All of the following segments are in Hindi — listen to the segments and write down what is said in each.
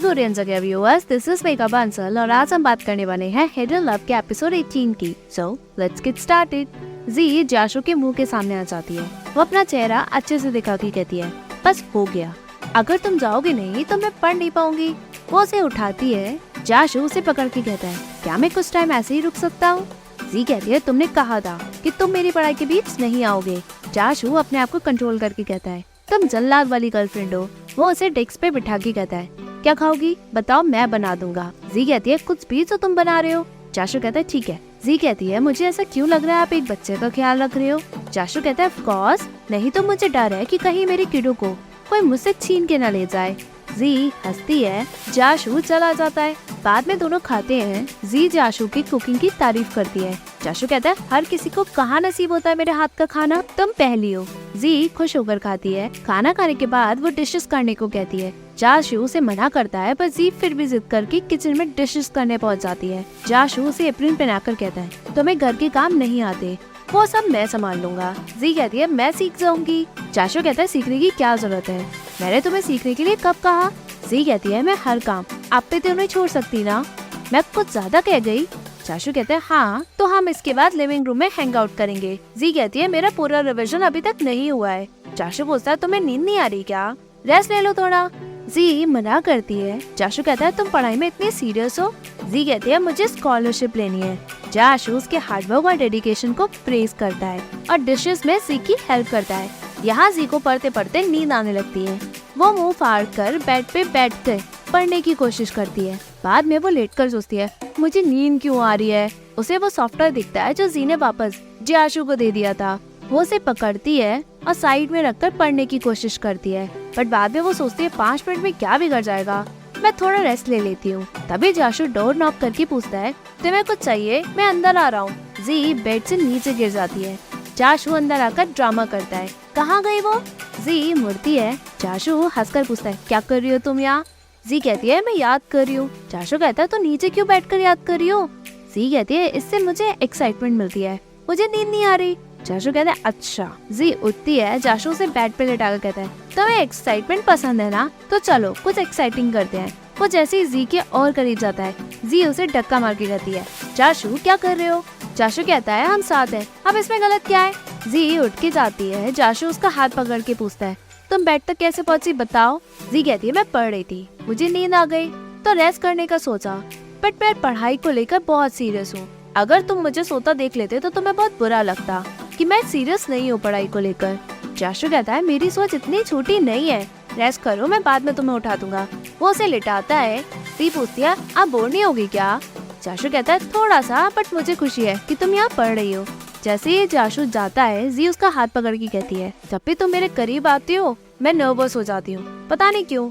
कोरियन जगह viewers, this is mega Bansal और आज हम बात करने वाले हैं हिडन लव के एपिसोड 18 की। So let's get started. जी जाशु के मुंह के सामने आ जाती है। वो अपना चेहरा अच्छे से दिखा के कहती है, बस हो गया, अगर तुम जाओगे नहीं तो मैं पढ़ नहीं पाऊंगी। वो उसे उठाती है। जाशु उसे पकड़ के कहता है, क्या मैं कुछ टाइम ऐसे ही रुक सकता हूँ? जी कहती है, तुमने कहा था कि तुम मेरी पढ़ाई के बीच नहीं आओगे। जाशु अपने आप को कंट्रोल करके कहता है, तुम जल्लाद वाली गर्लफ्रेंड हो। वो उसे डेस्क पे बिठा के कहता है, क्या खाओगी बताओ, मैं बना दूंगा। जी कहती है, कुछ भी तो तुम बना रहे हो। जाशु कहता है, ठीक है। जी कहती है, मुझे ऐसा क्यों लग रहा है आप एक बच्चे का ख्याल रख रहे हो? जाशु कहता है, ऑफ कोर्स, नहीं तो मुझे डर है कि कहीं मेरे किडो को कोई मुझसे छीन के न ले जाए। जी हंसती है। जाशु चला जाता है। बाद में दोनों खाते हैं। जी जाशु की कुकिंग की तारीफ करती है। जाशु कहता है, हर किसी को कहाँ नसीब होता है मेरे हाथ का खाना, तुम पहली हो। जी खुश होकर खाती है। खाना खाने के बाद वो डिशेस करने को कहती है। जाशु उसे मना करता है, पर जी फिर भी जिद करके किचन में डिशेस करने पहुंच जाती है। जाशु उसे एप्रिन पहनाकर कहता है, तुम्हें घर के काम नहीं आते, वो सब मैं संभाल लूंगा। जी कहती है, मैं सीख जाऊंगी। जाशु कहता है, सीखने की क्या जरूरत है, मैंने तुम्हें सीखने के लिए कब कहा? जी कहती है, मैं हर काम आप पे तो नहीं छोड़ सकती ना, मैं कुछ ज्यादा कह गई? जाशु कहते हैं, हाँ तो हम इसके बाद लिविंग रूम में हैंग आउट करेंगे। जी कहती है, मेरा पूरा रिविजन अभी तक नहीं हुआ है। जाशु पूछता है, तुम्हें नींद नहीं आ रही क्या? रेस्ट ले लो थोड़ा। जी मना करती है। जाशु कहता है, तुम पढ़ाई में इतनी सीरियस हो? जी कहती है, मुझे स्कॉलरशिप लेनी है। जाशु उसके हार्डवर्क और डेडिकेशन को प्रेज करता है और डिशेस में जी की हेल्प करता है। यहाँ जी को पढ़ते पढ़ते नींद आने लगती है। वो मुंह फाड़ कर बेड पे बैठकर पढ़ने की कोशिश करती है। बाद में वो लेटकर सोचती है, मुझे नींद क्यों आ रही है? उसे वो सॉफ्टवेयर दिखता है जो जी ने वापस जाशु को दे दिया था। वो उसे पकड़ती है और साइड में रखकर पढ़ने की कोशिश करती है, बट बाद में वो सोचती है, 5 मिनट में क्या बिगड़ जाएगा, मैं थोड़ा रेस्ट ले लेती हूँ। तभी जाशु डोर नॉक करके पूछता है, तुम्हें कुछ चाहिए? मैं अंदर आ रहा हूँ। जी बेड से नीचे गिर जाती है। जाशु अंदर आकर ड्रामा करता है, कहाँ गई वो? जी मुड़ती है। जाशु हंसकर पूछता है, क्या कर रही हो तुम यहाँ? जी कहती है, मैं याद कर रही हूँ। जाशु कहता है, तो नीचे क्यों बैठकर याद कर रही हो? जी कहती है, इससे मुझे एक्साइटमेंट मिलती है, मुझे नींद नहीं आ रही। जाशु कहता है, अच्छा। जी उठती है। जाशु उसे बेड पे लेटाकर कहता है, तुम्हें एक्साइटमेंट पसंद है ना, तो चलो कुछ एक्साइटिंग करते हैं। वो जैसे ही जी के और करीब जाता है, जी उसे धक्का मार के कहती है, जाशु क्या कर रहे हो? जाशु कहता है, हम साथ हैं, अब इसमें गलत क्या है? जी उठ के जाती है। जाशु उसका हाथ पकड़ के पूछता है, तुम बेड तक कैसे पहुंची बताओ? जी कहती है, मैं पढ़ रही थी, मुझे नींद आ गई तो रेस्ट करने का सोचा, बट मैं पढ़ाई को लेकर बहुत सीरियस हूँ। अगर तुम मुझे सोता देख लेते तो तुम्हें बहुत बुरा लगता कि मैं सीरियस नहीं हूँ पढ़ाई को लेकर। जाशु कहता है, मेरी सोच इतनी छोटी नहीं है, रेस्ट करो, मैं बाद में तुम्हें उठा दूंगा। वो उसे लिटाता है। जी पूछती है, आप बोर नहीं होगी क्या? जाशु कहता है, थोड़ा सा, बट मुझे खुशी है कि तुम यहाँ पढ़ रही हो। जैसे ही जाशु जाता है, जी उसका हाथ पकड़ के कहती है, जब भी तुम मेरे करीब आती हो मैं नर्वस हो जाती हूँ, पता नहीं क्यों।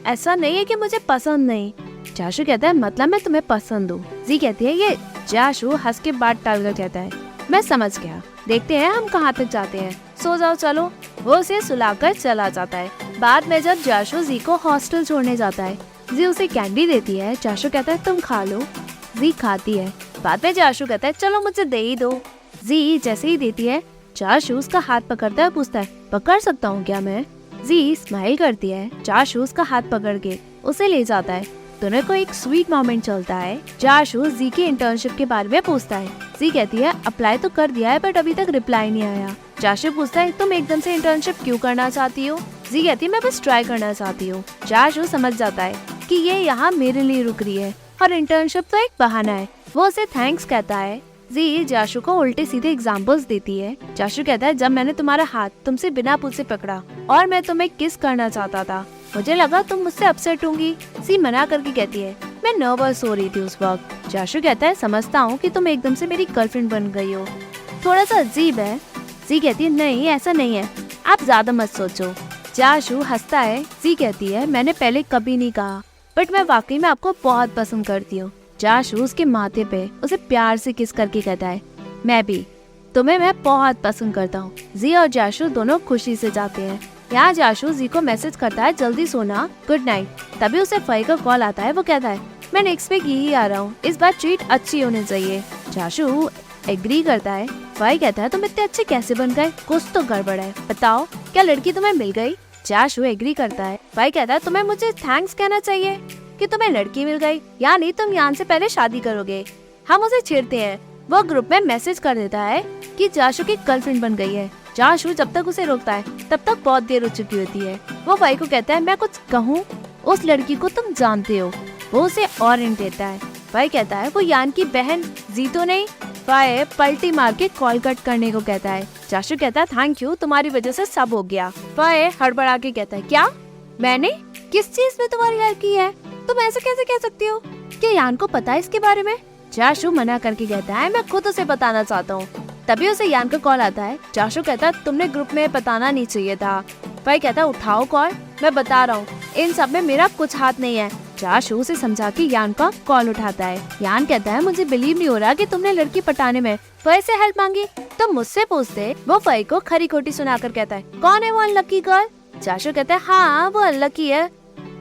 ऐसा नहीं है कि मुझे पसंद नहीं। जाशु कहता है, मतलब मैं तुम्हें पसंद हूँ। जी कहती है ये। जाशु हंस के बात टालकर कहता है, मैं समझ गया, देखते हैं हम कहाँ तक जाते हैं, सो जाओ चलो। वो उसे सुलाकर चला जाता है। बाद में जब जाशु जी को हॉस्टल छोड़ने जाता है, जी उसे कैंडी देती है। जाशु कहता है, तुम खा लो। जी खाती है। बाद में जाशु कहता है, चलो मुझे दे ही दो। जी जैसे ही देती है, जाशु उसका हाथ पकड़ता है, पूछता है, पकड़ सकता हूँ क्या मैं? जी स्माइल करती है। जाशु उसका हाथ पकड़ के उसे ले जाता है। दोनों को एक स्वीट मोमेंट चलता है। जाशु जी की इंटर्नशिप के बारे में पूछता है। जी कहती है, अप्लाई तो कर दिया है, बट अभी तक रिप्लाई नहीं आया। जाशु पूछता है, तुम एकदम से इंटर्नशिप क्यों करना चाहती हो? जी कहती है, मैं बस ट्राई करना चाहती हूँ। जाशु समझ जाता है कि ये यहाँ मेरे लिए रुक रही है और इंटर्नशिप तो एक बहाना है। वो उसे थैंक्स कहता है। जी जाशु को उल्टे सीधे एग्जाम्पल्स देती है। जाशु कहता है, जब मैंने तुम्हारा हाथ तुमसे बिना पूछे पकड़ा और मैं तुम्हें किस करना चाहता था, मुझे लगा तुम मुझसे अपसेट होंगी। जी मना करके कहती है, मैं नर्वस हो रही थी उस वक्त। जाशु कहता है, समझता हूँ कि तुम एकदम से मेरी गर्लफ्रेंड बन गई हो, थोड़ा सा अजीब है। जी कहती है, नहीं ऐसा नहीं है, आप ज्यादा मत सोचो। जाशु हंसता है। जी कहती है, मैंने पहले कभी नहीं कहा, बट मैं वाकई में आपको बहुत पसंद करती हूँ। जाशु उसके माथे पे उसे प्यार से किस करके कहता है, मैं भी तुम्हें मैं बहुत पसंद करता हूँ। जी और जाशु दोनों खुशी से जाते हैं। यहाँ जाशु जी को मैसेज करता है, जल्दी सोना, गुड नाइट। तभी उसे फई का कॉल आता है। वो कहता है, मैं नेक्स्ट वीक यही आ रहा हूँ, इस बार ट्रीट अच्छी होनी चाहिए। जाशु एग्री करता है। फई कहता है, तुम इतने अच्छे कैसे बन गए, कुछ तो गड़बड़ है, बताओ क्या लड़की तुम्हें मिल गई? जाशु एग्री करता है। भाई कहता है तुम्हें मुझे थैंक्स कहना चाहिए कि तुम्हें लड़की मिल गई, यानी तुम यान से पहले शादी करोगे। हम उसे छेड़ते हैं। वो ग्रुप में मैसेज कर देता है कि जाशु की गर्लफ्रेंड बन गई है। जाशु जब तक उसे रोकता है तब तक बहुत देर हो चुकी होती है। वो भाई को कहता है मैं कुछ कहूँ, उस लड़की को तुम जानते हो। वो उसे और हिंट देता है। भाई कहता है वो यान की बहन जी तो नहीं। भाई पलटी मार के कॉल कट करने को कहता है। जाशु कहता है थैंक यू, तुम्हारी वजह से सब हो गया। भाई हड़बड़ा के कहता है क्या मैंने किस चीज में तुम्हारी हेल्प की है, तुम ऐसे कैसे कह सकती हो? क्या यान को पता है इसके बारे में? जाशु मना करके कहता है मैं खुद उसे बताना चाहता हूँ। तभी उसे यान का कॉल आता है। जाशु कहता है तुमने ग्रुप में बताना नहीं चाहिए था। भाई कहता है उठाओ कॉल, मैं बता रहा हूँ इन सब में मेरा कुछ हाथ नहीं है। जाशु उसे समझा के यान का कॉल उठाता है। यान कहता है मुझे बिलीव नहीं हो रहा कि तुमने लड़की पटाने में फई से हेल्प मांगी। तुम मुझसे पूछते। वो फई को खरी खोटी सुनाकर कहता है कौन है वो अनलकी गर्ल? जाशु कहता है हाँ वो अनलकी है,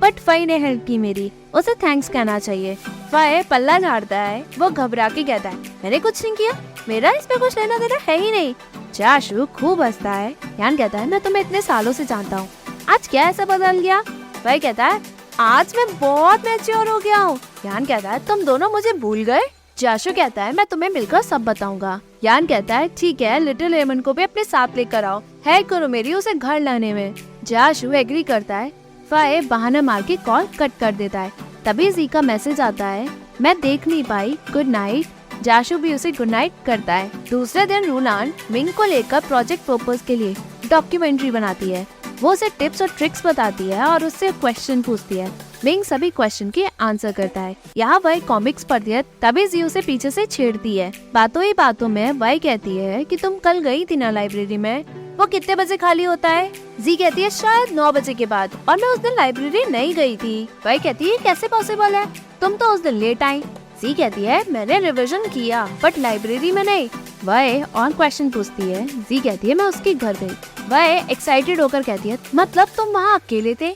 बट फई ने हेल्प की मेरी, उसे थैंक्स कहना चाहिए। फई पल्ला झाड़ता है। वो घबरा के कहता है मैंने कुछ नहीं किया, मेरा इसमें कुछ लेना देना है ही नहीं। जाशु खूब हंसता है। यान कहता है मैं तुम्हें इतने सालों से जानता हूँ, आज क्या ऐसा बदल गया? फई कहता है आज मैं बहुत मैच्योर हो गया हूँ। यान कहता है तुम दोनों मुझे भूल गए? जाशु कहता है मैं तुम्हें मिलकर सब बताऊंगा। यान कहता है ठीक है, लिटिल एमन को भी अपने साथ लेकर आओ, हेल्प करो मेरी उसे घर लाने में। जाशु एग्री करता है। फई बहाना मार के कॉल कट कर देता है। तभी जी का मैसेज आता है मैं देख नहीं पाई, गुड नाइट। जाशु भी उसे गुड नाइट करता है। दूसरे दिन रूलान मिंग को लेकर प्रोजेक्ट पर्पस के लिए डॉक्यूमेंट्री बनाती है। वो उसे टिप्स और ट्रिक्स बताती है और उससे क्वेश्चन पूछती है। मिंग सभी क्वेश्चन के आंसर करता है। यहाँ वह कॉमिक्स पढ़ती है। तभी जी उसे पीछे से छेड़ती है। बातों ही बातों में वह कहती है कि तुम कल गई थी ना लाइब्रेरी में, वो कितने बजे खाली होता है? जी कहती है शायद 9 बजे के बाद, और मैं उस दिन लाइब्रेरी नहीं गई थी। वह कहती है कैसे पॉसिबल है, तुम तो उस दिन लेट आई। जी कहती है मैंने रिवीजन किया बट लाइब्रेरी में नहीं। वह और क्वेश्चन पूछती है। जी कहती है मैं उसके घर गई। वह एक्साइटेड होकर कहती है मतलब तुम वहाँ अकेले थे?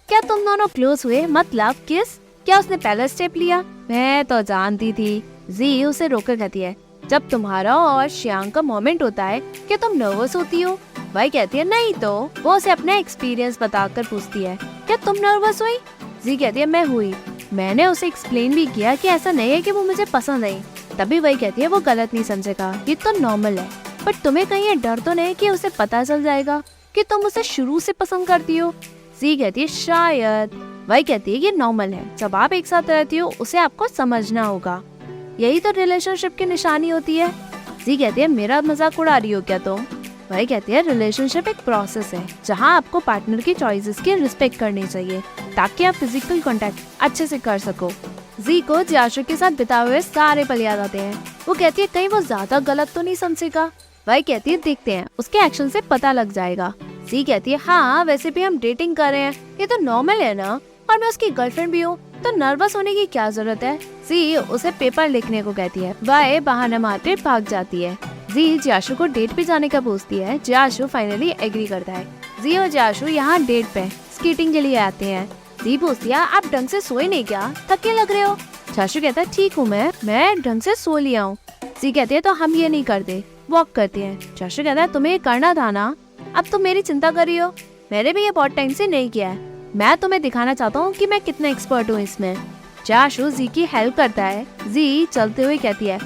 क्या तुम दोनों क्लोज हुए? मतलब किस? क्या उसने पहला स्टेप लिया? मैं तो जानती थी। जी उसे रोकर कहती है जब तुम्हारा और श्यांग का मोमेंट होता है क्या तुम नर्वस होती हो? वह कहती है नहीं तो। वो उसे अपना एक्सपीरियंस बताकर पूछती है क्या तुम नर्वस हुई? जी कहती है मैं हुई। मैंने उसे एक्सप्लेन भी किया कि ऐसा नहीं है कि वो मुझे पसंद नहीं। तभी वही कहती है वो गलत नहीं समझेगा, ये तो नॉर्मल है, बट तुम्हें कहीं ये डर तो नहीं कि उसे पता चल जाएगा कि तुम उसे शुरू से पसंद करती हो? जी कहती है शायद। वही कहती है ये नॉर्मल है, जब आप एक साथ रहती हो उसे आपको समझना होगा, यही तो रिलेशनशिप की निशानी होती है। जी कहती है मेरा मजाक उड़ा रही हो क्या तुम? वही कहती है रिलेशनशिप एक प्रोसेस है जहाँ आपको पार्टनर की चॉइसेस की रिस्पेक्ट करनी चाहिए ताकि आप फिजिकल कांटेक्ट अच्छे से कर सको। जी को जाशु के साथ बिताए हुए सारे पल याद आते हैं। वो कहती है कहीं वो ज्यादा गलत तो नहीं समझेगा। वही कहती है देखते हैं, उसके एक्शन से पता लग जाएगा। जी कहती है हाँ वैसे भी हम डेटिंग कर रहे हैं, ये तो नॉर्मल है ना, और मैं उसकी गर्लफ्रेंड भी हूँ तो नर्वस होने की क्या जरूरत है। जी उसे पेपर लिखने को कहती है। वह बहाना मारकर भाग जाती है। जी जाशु को डेट पे जाने का पूछती है। जाशु फाइनली एग्री करता है। जी और जाशु यहाँ डेट पे स्केटिंग के लिए आते हैं। जी पूछती है आप ढंग से सोए नहीं क्या, थके लग रहे हो? जाशु कहता है ठीक हूँ मैं ढंग से सो लिया हूँ। जी कहती है तो हम ये नहीं करते, वॉक करते हैं। जाशु कहता है तुम्हें ये करना था ना, अब तुम मेरी चिंता कर रही हो, मैंने भी ये बहुत टाइम से नहीं किया है, मैं तुम्हें दिखाना चाहता हूँ कि मैं कितना एक्सपर्ट हूँ इसमें। जाशु जी की हेल्प करता है। जी चलते हुए कहती है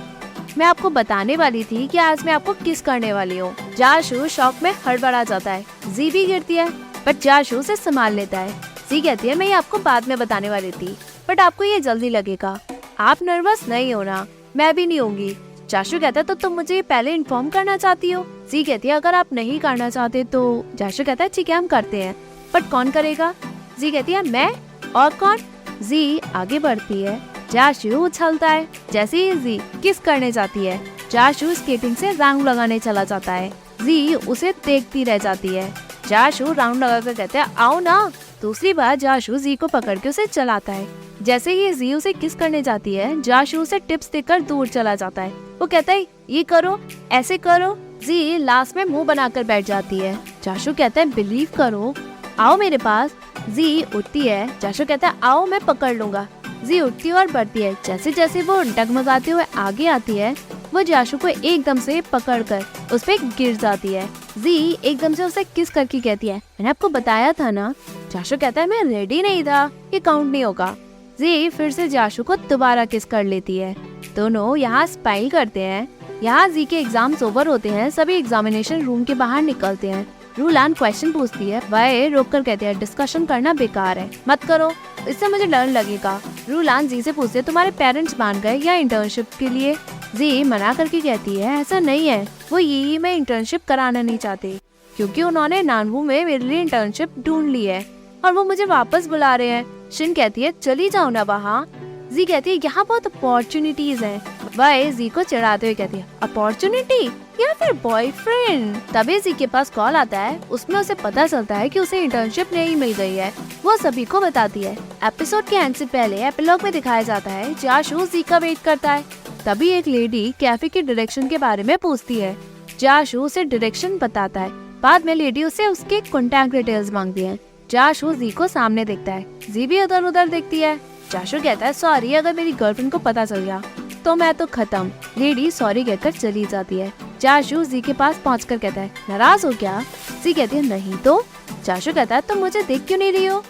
मैं आपको बताने वाली थी कि आज मैं आपको किस करने वाली हूँ। जाशु शौक में हड़बड़ा जाता है। जी भी गिरती है बट जाशु से संभाल लेता है। जी कहती है मैं ये आपको बाद में बताने वाली थी बट आपको ये जल्दी लगेगा, आप नर्वस नहीं होना, मैं भी नहीं होंगी। जाशु कहता है तो तुम मुझे पहले इन्फॉर्म करना चाहती हो? जी कहती है अगर आप नहीं करना चाहते तो। जाशु कहता है ठीक है हम करते हैं, बट कौन करेगा? जी कहती है मैं, और कौन? जी आगे बढ़ती है। जाशु उछलता है। जैसे ही जी किस करने जाती है, जाशु स्केटिंग से राउंड लगाने चला जाता है। जी उसे देखती रह जाती है। जाशु राउंड लगाकर कहते हैं आओ ना। दूसरी बार जाशु जी को पकड़ के उसे चलाता है। जैसे ही जी उसे किस करने जाती है, जाशु उसे टिप्स देकर दूर चला जाता है। वो कहता है ये करो, ऐसे करो। जी लास्ट में मुंह बनाकर बैठ जाती है। जाशु कहता है बिलीव करो, आओ मेरे पास। जी उठती है। जाशु कहता है आओ मैं पकड़ लूंगा। जी उठती है और बढ़ती है। जैसे जैसे वो डगमगाते हुए आगे आती है, वो जाशु को एकदम से पकड़कर उस पे गिर जाती है। जी एकदम से उसे किस करके कहती है, मैंने आपको बताया था ना। जाशु कहता है मैं रेडी नहीं था, ये काउंट नहीं होगा। जी फिर से जाशु को दोबारा किस कर लेती है। दोनों यहाँ स्माइल करते हैं। यहाँ जी के एग्जाम्स ओवर होते हैं, सभी एग्जामिनेशन रूम के बाहर निकलते हैं। रूलान क्वेश्चन पूछती है, वह रोक कर कहते हैं डिस्कशन करना बेकार है, मत करो, इससे मुझे डर लगेगा। रूलान जी से पूछते है तुम्हारे पेरेंट्स मान गए या इंटर्नशिप के लिए? जी मना करके कहती है ऐसा नहीं है, वो यही में इंटर्नशिप कराना नहीं चाहते क्योंकि उन्होंने नानवू में मेरे लिए इंटर्नशिप ढूंढ ली है और वो मुझे वापस बुला रहे हैं। शिन कहती है चली जाओ ना वहाँ। जी कहती है यहाँ बहुत अपॉर्चुनिटीज हैं। वह जी को चिढ़ाते हुए कहती है अपॉर्चुनिटी या फिर बॉयफ्रेंड? तभी जी के पास कॉल आता है, उसमें उसे पता चलता है कि उसे इंटर्नशिप नहीं मिल गई है। वो सभी को बताती है। एपिसोड के एंड से पहले एपिलॉग में दिखाया जाता है जाशु जी का वेट करता है। तभी एक लेडी कैफे के डायरेक्शन के बारे में पूछती है। जाशु उसे डायरेक्शन बताता है। बाद में लेडी उसे उसके कॉन्टैक्ट डिटेल्स मांगती है। जाशु जी को सामने देखता है। जी भी उधर उधर देखती है। जाशु कहता है सॉरी, अगर मेरी गर्लफ्रेंड को पता चल गया तो मैं तो खत्म। लेडी सॉरी कहकर चली जाती है। जाशु जी के पास पहुंचकर कहता है नाराज हो क्या? जी कहती है नहीं तो। जाशु कहता है तुम मुझे देख क्यों नहीं रही हो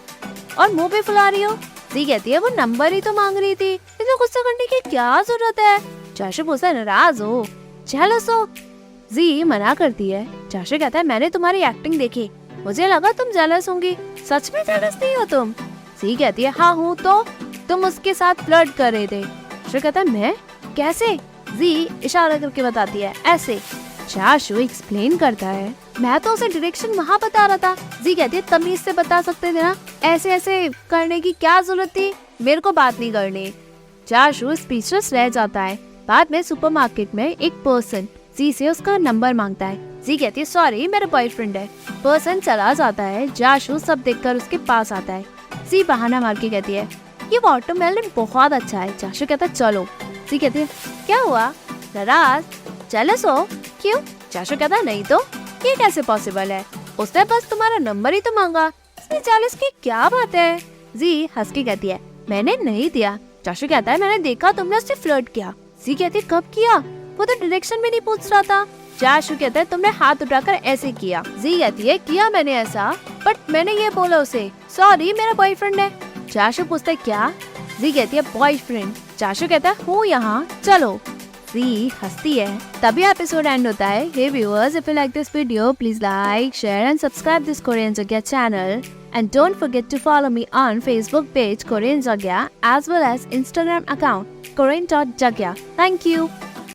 और मुंह पे फुला रही हो? जी कहती है वो नंबर ही तो मांग रही थी, इसमें गुस्सा करने की क्या जरूरत है? जाशु पूछता है नाराज हो, जेलस हो? जी मना करती है। जाशु कहता है मैंने तुम्हारी एक्टिंग देखी, मुझे लगा तुम जेलस होंगी। सच में जेलस नहीं हो तुम? जी कहती है हाँ हूँ तो, तुम उसके साथ फ्लर्ट कर रहे थे। जाशु कहता है मैं? कैसे? जी इशारा करके बताती है ऐसे। जाशु एक्सप्लेन करता है मैं तो उसे डायरेक्शन वहाँ बता रहा था। जी कहती है तमीज से बता सकते थे ना, ऐसे ऐसे करने की क्या जरूरत थी, मेरे को बात नहीं करनी। जाशु स्पीचलेस रह जाता है। बाद में सुपरमार्केट में एक पर्सन जी से उसका नंबर मांगता है। जी कहती है सॉरी मेरा बॉयफ्रेंड है। पर्सन चला जाता है। जाशु सब देखकर उसके पास आता है। जी बहाना मार के कहती है ये वाटरमेलन बहुत अच्छा है। जाशु कहता है चलो। जी कहती है क्या हुआ, नाराज, जेलस हो? क्यों? जाशु कहता नहीं तो, ये कैसे पॉसिबल है, उसने बस तुम्हारा नंबर ही तो मांगा, इसमें जेलस की क्या बात है? जी हंस के कहती है मैंने नहीं दिया। जाशु कहता है मैंने देखा तुमने उससे फ्लर्ट किया। जी कहती है कब किया, वो तो डायरेक्शन में नहीं पूछ रहा था। जाशु कहता है तुमने हाथ उठाकर ऐसे किया। जी कहती है किया मैंने ऐसा, बट मैंने ये बोला उसे सॉरी मेरा बॉयफ्रेंड है। जाशु पूछता है क्या? जी कहती है बॉयफ्रेंड। जाशु कहता है हूँ यहाँ, चलो। जी हंसती है। तभी एपिसोड एंड होता है। Hey viewers, if you like this video, please like, share and subscribe this Korean Jagya channel. And don't forget to follow me on Facebook page Korean Jagya as well as Instagram account Korean.Jagya. Thank you.